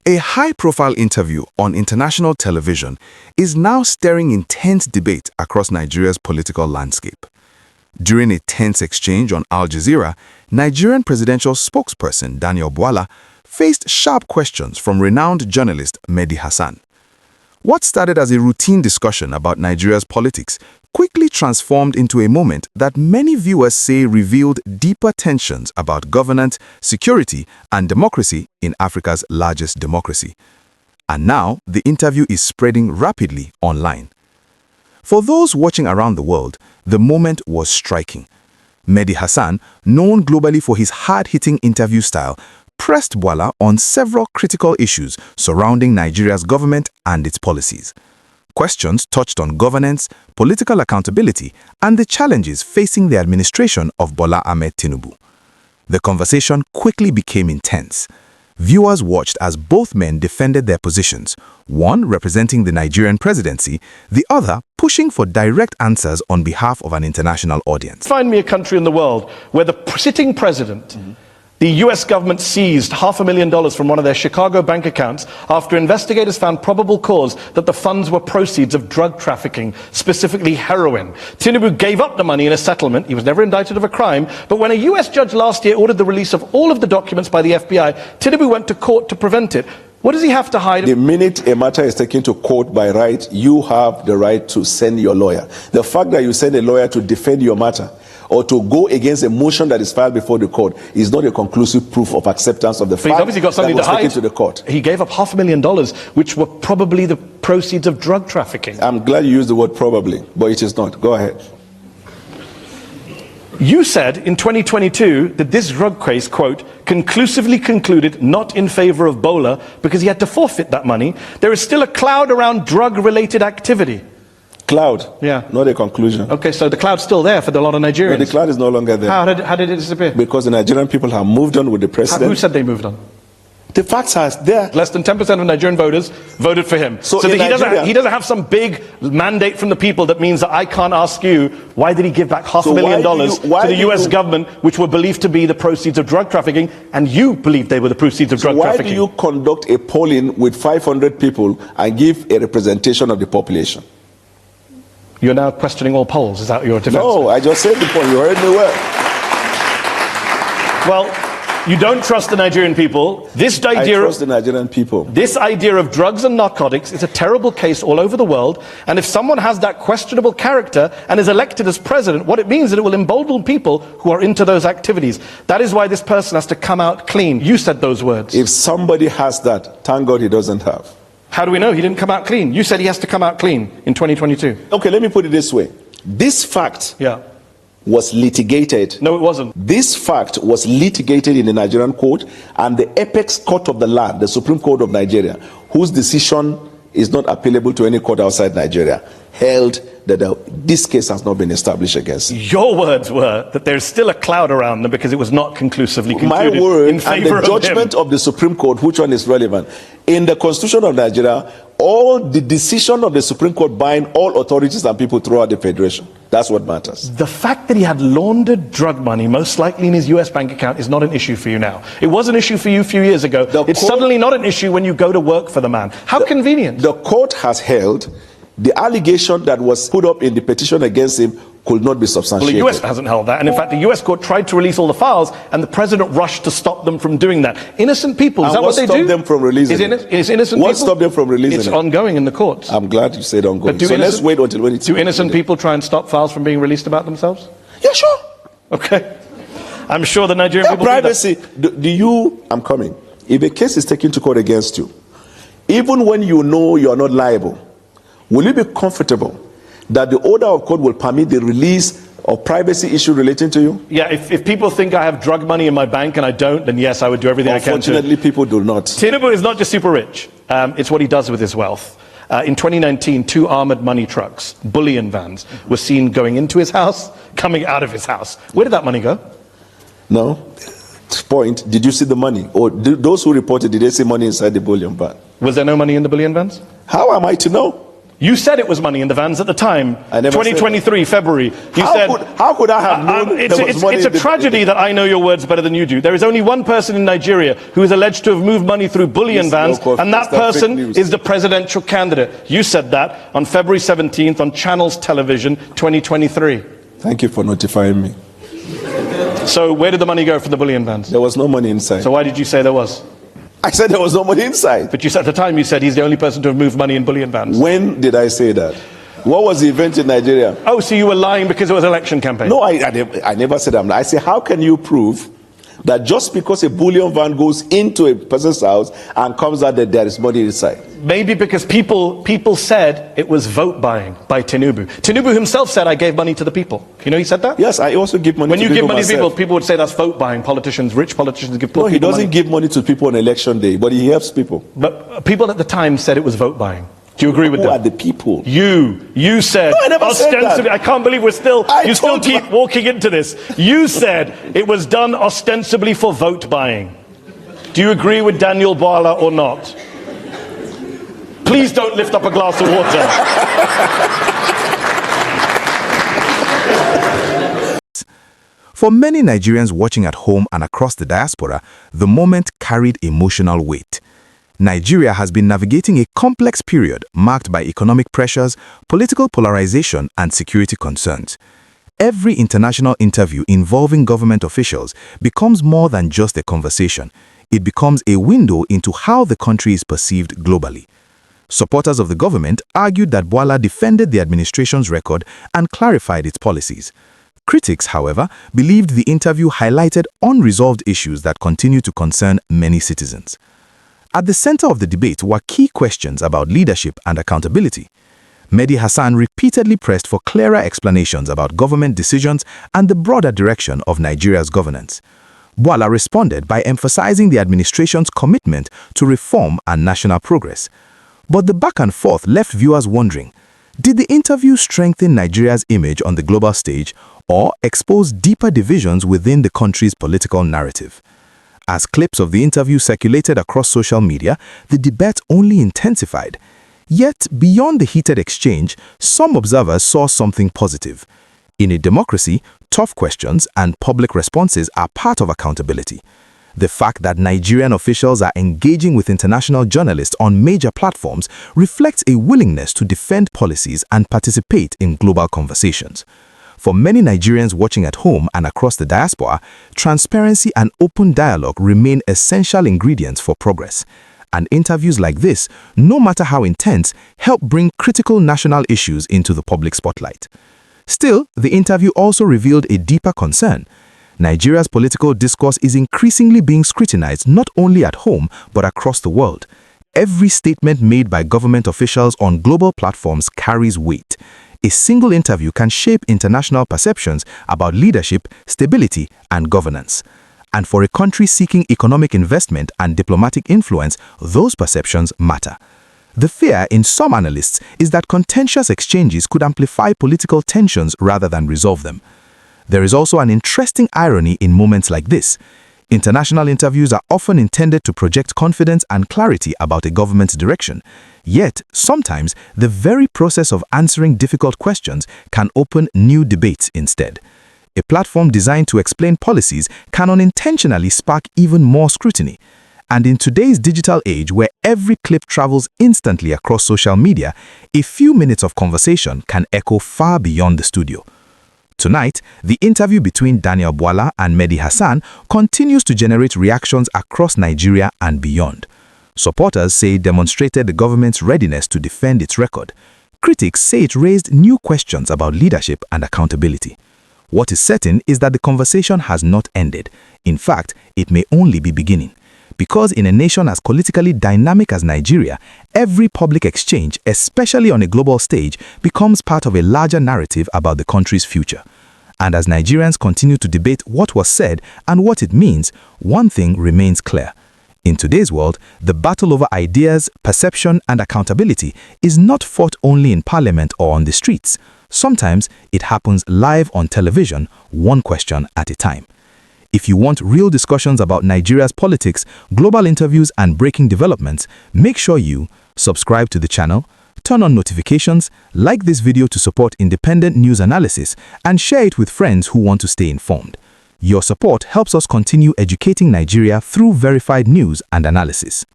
A high-profile interview on international television is now stirring intense debate across Nigeria's political landscape. During a tense exchange on Al Jazeera, Nigerian presidential spokesperson Daniel Bwala faced sharp questions from renowned journalist Mehdi Hasan. What started as a routine discussion about Nigeria's politics quickly transformed into a moment that many viewers say revealed deeper tensions about governance, security, and democracy in Africa's largest democracy. And now, the interview is spreading rapidly online. For those watching around the world, the moment was striking. Mehdi Hasan, known globally for his hard-hitting interview style, pressed Bwala on several critical issues surrounding Nigeria's government and its policies. Questions touched on governance, political accountability, and the challenges facing the administration of Bola Ahmed Tinubu. The conversation quickly became intense. Viewers watched as both men defended their positions, one representing the Nigerian presidency, the other pushing for direct answers on behalf of an international audience. Find me a country in the world where the sitting president, the US government seized $500,000 from one of their Chicago bank accounts after investigators found probable cause that the funds were proceeds of drug trafficking, specifically heroin. Tinubu gave up the money in a settlement. He was never indicted of a crime. But when a US judge last year ordered the release of all of the documents by the FBI, Tinubu went to court to prevent it. What does he have to hide? The minute a matter is taken to court by right, you have the right to send your lawyer. The fact that you send a lawyer to defend your matter or to go against a motion that is filed before the court is not a conclusive proof of acceptance of the fact he's obviously got something that was to hide. taken to the court. He gave up $500,000, which were probably the proceeds of drug trafficking. I'm glad you used the word probably, but it is not. Go ahead. You said in 2022 that this drug case, quote, conclusively concluded not in favor of Bola because he had to forfeit that money. There is still a cloud around drug-related activity. Cloud? Yeah. Not a conclusion. Okay, so the cloud's still there for a lot of Nigerians. No, the cloud is no longer there. How did it disappear? Because the Nigerian people have moved on with the president. Who said they moved on? The facts are there. Less than 10% of Nigerian voters voted for him. So he doesn't have some big mandate from the people that means that I can't ask you, why did he give back $500,000 to the US government, which were believed to be the proceeds of drug trafficking, and you believed they were the proceeds of drug trafficking? Why do you conduct a polling with 500 people and give a representation of the population? You're now questioning all polls. Is that your defense? No, I just said the point. You heard me well. Well, you don't trust the Nigerian people. I trust the Nigerian people. This idea of drugs and narcotics is a terrible case all over the world. And if someone has that questionable character and is elected as president, what it means is that it will embolden people who are into those activities. That is why this person has to come out clean. You said those words. If somebody has that, thank God he doesn't have. How do we know he didn't come out clean? You said he has to come out clean in 2022. Okay, let me put it this way. This fact was litigated. No, it wasn't. This fact was litigated in the Nigerian court, and the apex court of the land, the Supreme Court of Nigeria, whose decision is not appealable to any court outside Nigeria, held that this case has not been established against him. Your words were that there's still a cloud around them because it was not conclusively concluded. My word in favor and the judgment of the Supreme Court, which one is relevant? In the Constitution of Nigeria, all the decision of the Supreme Court bind all authorities and people throughout the Federation. That's what matters. The fact that he had laundered drug money, most likely in his US bank account, is not an issue for you now. It was an issue for you a few years ago. It's suddenly not an issue when you go to work for the man. How convenient. The court has held the allegation that was put up in the petition against him could not be substantiated. Well, the US hasn't held that, and in fact the US court tried to release all the files and the president rushed to stop them from doing that. Innocent people, is that what they do? What stopped them from releasing it? Is innocent what people? Stopped them from releasing it's it? ongoing in the courts. I'm glad you said ongoing. So let's wait until when it's... Do innocent people try and stop files from being released about themselves? Yeah, sure. Okay. I'm sure the Nigerian people privacy. I'm coming. If a case is taken to court against you, even when you know you are not liable, will you be comfortable that the order of court will permit the release of privacy issue relating to you? Yeah, if people think I have drug money in my bank and I don't, then yes, I would do everything I can to... Unfortunately, people do not. Tinubu is not just super rich. It's what he does with his wealth. In 2019, 2 armored money trucks, bullion vans, were seen going into his house, coming out of his house. Where did that money go? No. Point, did you see the money? Or those who reported, did they see money inside the bullion van? Was there no money in the bullion vans? How am I to know? You said it was money in the vans at the time. I never 2023, February. You said, how could I have known it's a tragedy that I know your words better than you do. There is only one person in Nigeria who is alleged to have moved money through bullion vans, and that person is the presidential candidate. You said that on February 17th on Channels Television 2023. Thank you for notifying me. So where did the money go for the bullion vans? There was no money inside. So why did you say there was? I said there was no money inside. But you said at the time, you said he's the only person to have moved money in bullion vans. When did I say that? What was the event in Nigeria? Oh, so you were lying because it was an election campaign? No, I never said that. I said, how can you prove that just because a bullion van goes into a person's house and comes out that there is money inside? Maybe because people said it was vote buying by Tinubu. Tinubu himself said, I gave money to the people. You know he said that? Yes, I also give money to people. When you give money myself. to people would say that's vote buying. Politicians, rich politicians give poor people money. No, he doesn't give money to people on election day, but he helps people. But people at the time said it was vote buying. Do you agree with that? Who are the people? You said, no, I never ostensibly, said that. I can't believe you still keep walking into this. You said it was done ostensibly for vote buying. Do you agree with Daniel Bwala or not? Please don't lift up a glass of water. For many Nigerians watching at home and across the diaspora, the moment carried emotional weight. Nigeria has been navigating a complex period marked by economic pressures, political polarization, and security concerns. Every international interview involving government officials becomes more than just a conversation. It becomes a window into how the country is perceived globally. Supporters of the government argued that Bwala defended the administration's record and clarified its policies. Critics, however, believed the interview highlighted unresolved issues that continue to concern many citizens. At the center of the debate were key questions about leadership and accountability. Mehdi Hasan repeatedly pressed for clearer explanations about government decisions and the broader direction of Nigeria's governance. Bwala responded by emphasizing the administration's commitment to reform and national progress. But the back and forth left viewers wondering, did the interview strengthen Nigeria's image on the global stage or expose deeper divisions within the country's political narrative? As clips of the interview circulated across social media, the debate only intensified. Yet, beyond the heated exchange, some observers saw something positive. In a democracy, tough questions and public responses are part of accountability. The fact that Nigerian officials are engaging with international journalists on major platforms reflects a willingness to defend policies and participate in global conversations. For many Nigerians watching at home and across the diaspora, transparency and open dialogue remain essential ingredients for progress. And interviews like this, no matter how intense, help bring critical national issues into the public spotlight. Still, the interview also revealed a deeper concern. Nigeria's political discourse is increasingly being scrutinized not only at home but across the world. Every statement made by government officials on global platforms carries weight. A single interview can shape international perceptions about leadership, stability, and governance. And for a country seeking economic investment and diplomatic influence, those perceptions matter. The fear in some analysts is that contentious exchanges could amplify political tensions rather than resolve them. There is also an interesting irony in moments like this. International interviews are often intended to project confidence and clarity about a government's direction. Yet, sometimes, the very process of answering difficult questions can open new debates instead. A platform designed to explain policies can unintentionally spark even more scrutiny. And in today's digital age where every clip travels instantly across social media, a few minutes of conversation can echo far beyond the studio. Tonight, the interview between Daniel Bwala and Mehdi Hasan continues to generate reactions across Nigeria and beyond. Supporters say it demonstrated the government's readiness to defend its record. Critics say it raised new questions about leadership and accountability. What is certain is that the conversation has not ended. In fact, it may only be beginning. Because in a nation as politically dynamic as Nigeria, every public exchange, especially on a global stage, becomes part of a larger narrative about the country's future. And as Nigerians continue to debate what was said and what it means, one thing remains clear. In today's world, the battle over ideas, perception, and accountability is not fought only in parliament or on the streets. Sometimes it happens live on television, one question at a time. If you want real discussions about Nigeria's politics, global interviews, and breaking developments, make sure you subscribe to the channel, turn on notifications, like this video to support independent news analysis, and share it with friends who want to stay informed. Your support helps us continue educating Nigeria through verified news and analysis.